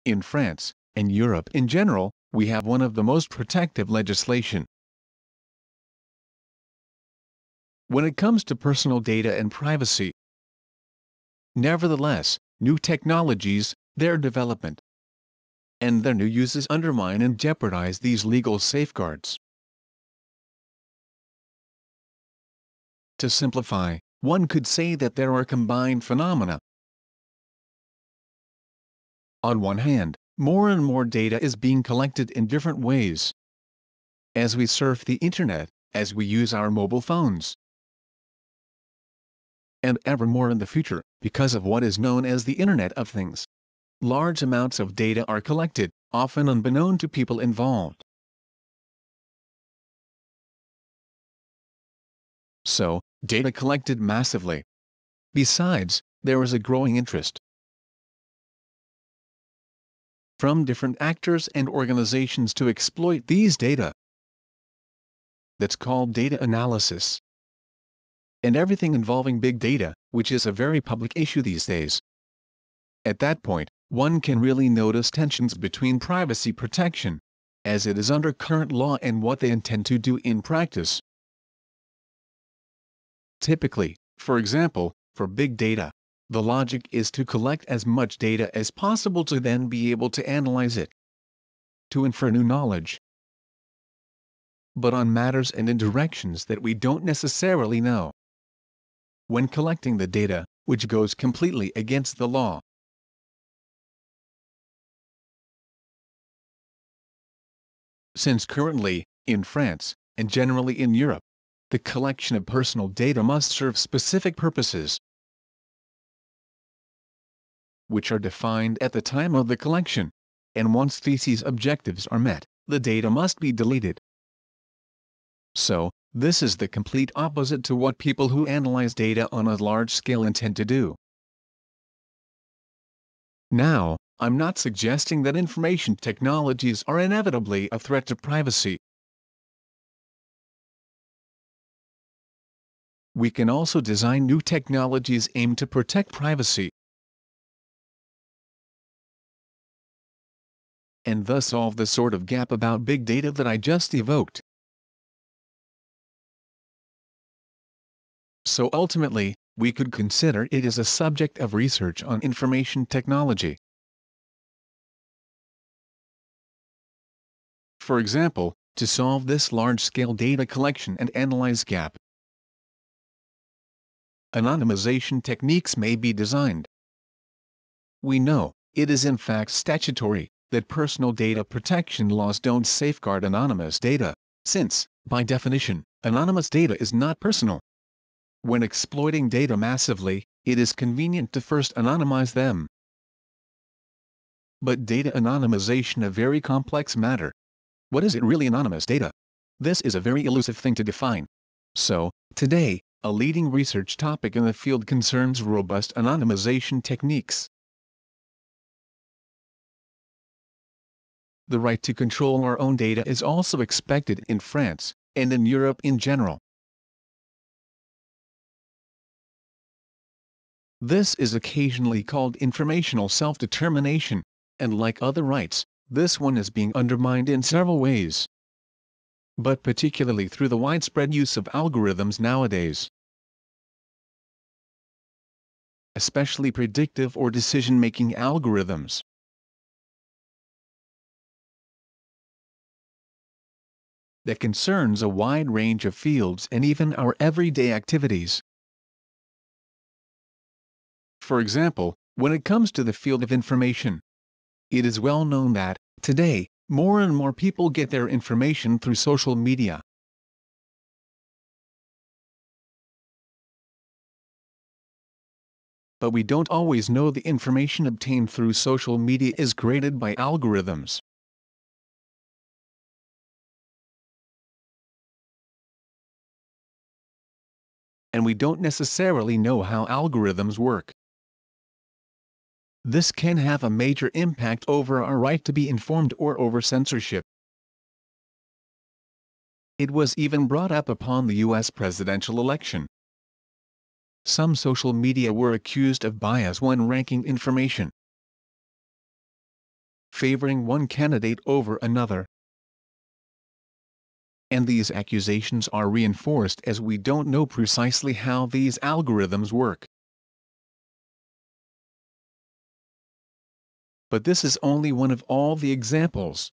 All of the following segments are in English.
in France, and Europe in general, we have one of the most protective legislation. When it comes to personal data and privacy. Nevertheless, new technologies, their development, and their new uses undermine and jeopardize these legal safeguards. To simplify, one could say that there are combined phenomena. On one hand, more and more data is being collected in different ways. As we surf the internet, as we use our mobile phones, and ever more in the future, because of what is known as the Internet of Things. Large amounts of data are collected, often unbeknown to people involved. So, data collected massively. Besides, there is a growing interest from different actors and organizations to exploit these data. That's called data analysis. And everything involving big data, which is a very public issue these days. At that point, one can really notice tensions between privacy protection, as it is under current law, and what they intend to do in practice. Typically, for example, for big data, the logic is to collect as much data as possible to then be able to analyze it, to infer new knowledge. But on matters and in directions that we don't necessarily know. When collecting the data, which goes completely against the law. Since currently, in France, and generally in Europe, the collection of personal data must serve specific purposes, which are defined at the time of the collection, and once these objectives are met, the data must be deleted. So, this is the complete opposite to what people who analyze data on a large scale intend to do. Now, I'm not suggesting that information technologies are inevitably a threat to privacy. We can also design new technologies aimed to protect privacy, and thus solve the sort of gap about big data that I just evoked. So ultimately, we could consider it as a subject of research on information technology. For example, to solve this large-scale data collection and analyze gap, anonymization techniques may be designed. We know, it is in fact statutory, that personal data protection laws don't safeguard anonymous data, since, by definition, anonymous data is not personal. When exploiting data massively, it is convenient to first anonymize them. But data anonymization is a very complex matter. What is it really anonymous data? This is a very elusive thing to define. So, today, a leading research topic in the field concerns robust anonymization techniques. The right to control our own data is also expected in France, and in Europe in general. This is occasionally called informational self-determination, and like other rights, this one is being undermined in several ways. But particularly through the widespread use of algorithms nowadays. Especially predictive or decision-making algorithms. That concerns a wide range of fields and even our everyday activities. For example, when it comes to the field of information, it is well known that, today, more and more people get their information through social media. But we don't always know the information obtained through social media is graded by algorithms. And we don't necessarily know how algorithms work. This can have a major impact over our right to be informed or over censorship. It was even brought up upon the US presidential election. Some social media were accused of bias when ranking information. favoring one candidate over another. And these accusations are reinforced as we don't know precisely how these algorithms work. But this is only one of all the examples.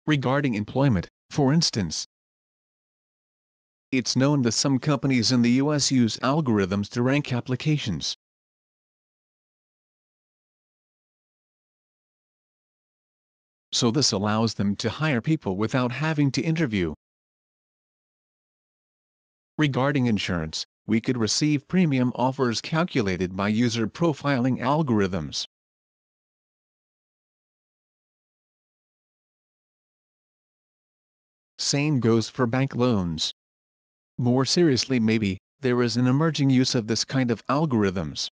Regarding employment, for instance, it's known that some companies in the US use algorithms to rank applications. So this allows them to hire people without having to interview. Regarding insurance, we could receive premium offers calculated by user profiling algorithms. Same goes for bank loans. More seriously maybe, there is an emerging use of this kind of algorithms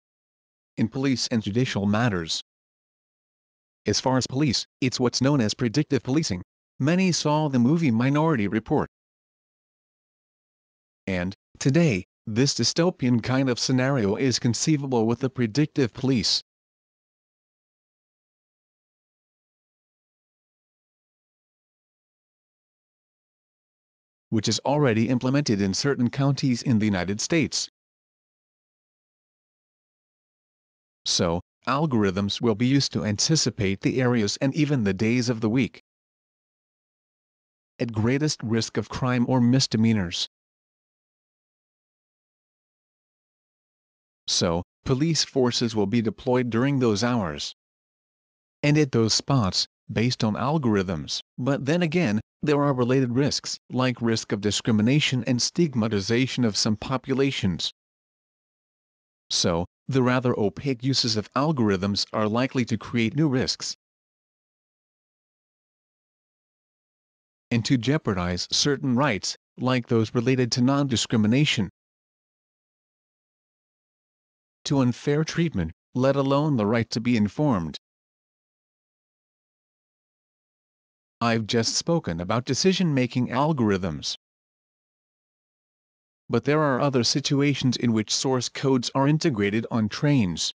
in police and judicial matters. As far as police, it's what's known as predictive policing. Many saw the movie Minority Report. And, today, this dystopian kind of scenario is conceivable with the predictive police. Which is already implemented in certain counties in the United States. So, algorithms will be used to anticipate the areas and even the days of the week at greatest risk of crime or misdemeanors. So, police forces will be deployed during those hours and at those spots, based on algorithms. But then again, there are related risks, like risk of discrimination and stigmatization of some populations. So, the rather opaque uses of algorithms are likely to create new risks and to jeopardize certain rights, like those related to non-discrimination, to unfair treatment, let alone the right to be informed. I've just spoken about decision-making algorithms. But there are other situations in which source codes are integrated on trains,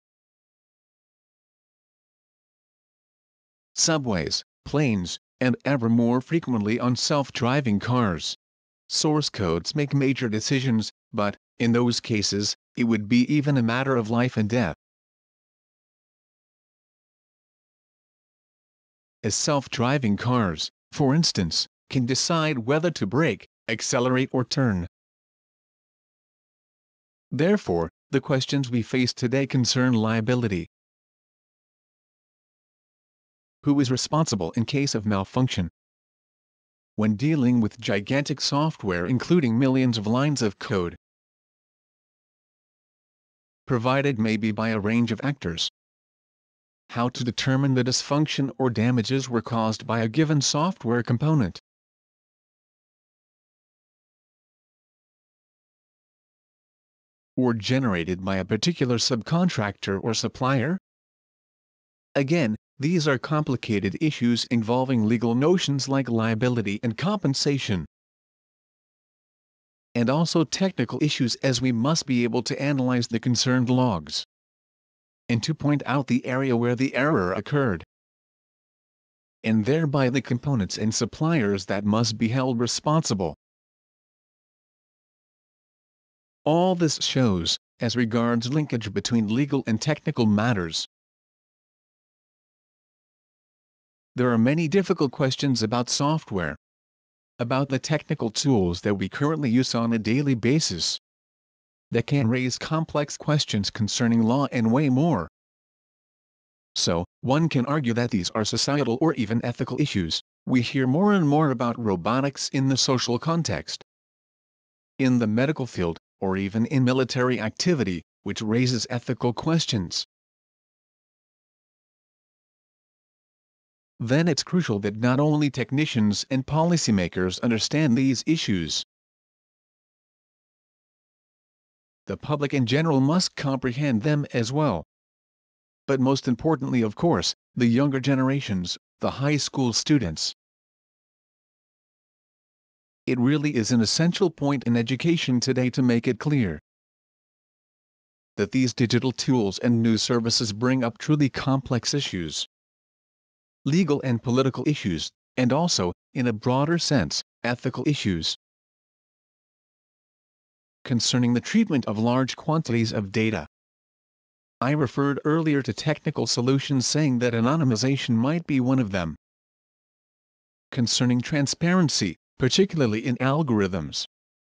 subways, planes, and ever more frequently on self-driving cars. Source codes make major decisions, but, in those cases, it would be even a matter of life and death. As self-driving cars, for instance, can decide whether to brake, accelerate or turn. Therefore, the questions we face today concern liability. Who is responsible in case of malfunction? When dealing with gigantic software including millions of lines of code, provided maybe by a range of actors. How to determine the dysfunction or damages were caused by a given software component. Or generated by a particular subcontractor or supplier? Again, these are complicated issues involving legal notions like liability and compensation. And also technical issues, as we must be able to analyze the concerned logs and to point out the area where the error occurred, and thereby the components and suppliers that must be held responsible. All this shows, as regards linkage between legal and technical matters. There are many difficult questions about software, about the technical tools that we currently use on a daily basis, that can raise complex questions concerning law and way more. So, one can argue that these are societal or even ethical issues. We hear more and more about robotics in the social context, in the medical field, or even in military activity, which raises ethical questions. Then it's crucial that not only technicians and policymakers understand these issues. The public in general must comprehend them as well. But most importantly, of course, the younger generations, the high school students. It really is an essential point in education today to make it clear that these digital tools and new services bring up truly complex issues. legal and political issues, and also, in a broader sense, ethical issues. Concerning the treatment of large quantities of data, I referred earlier to technical solutions saying that anonymization might be one of them. Concerning transparency, particularly in algorithms,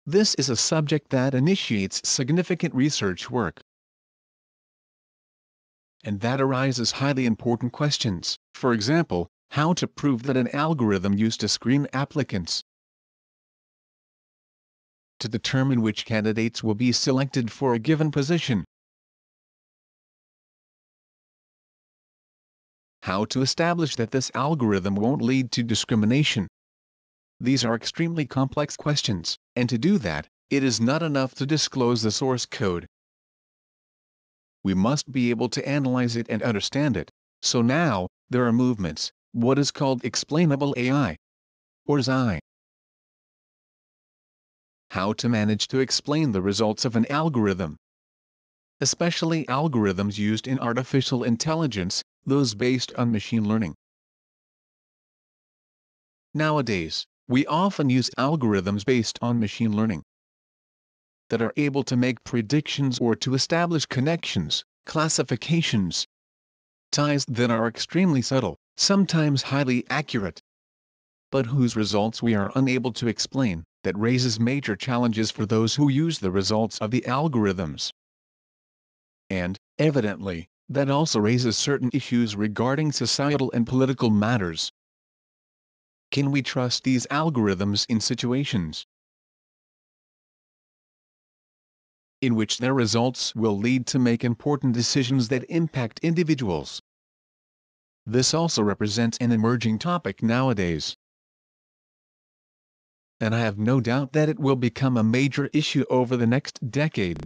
this is a subject that initiates significant research work, and that arises highly important questions. For example, how to prove that an algorithm used to screen applicants, to determine which candidates will be selected for a given position, how to establish that this algorithm won't lead to discrimination. These are extremely complex questions, and to do that, it is not enough to disclose the source code. We must be able to analyze it and understand it. So now, there are movements, what is called explainable AI, or XI. How to manage to explain the results of an algorithm, especially algorithms used in artificial intelligence, those based on machine learning. Nowadays, we often use algorithms based on machine learning that are able to make predictions or to establish connections, classifications, ties that are extremely subtle, sometimes highly accurate, but whose results we are unable to explain. That raises major challenges for those who use the results of the algorithms. And, evidently, that also raises certain issues regarding societal and political matters. Can we trust these algorithms in situations in which their results will lead to make important decisions that impact individuals? This also represents an emerging topic nowadays, and I have no doubt that it will become a major issue over the next decade.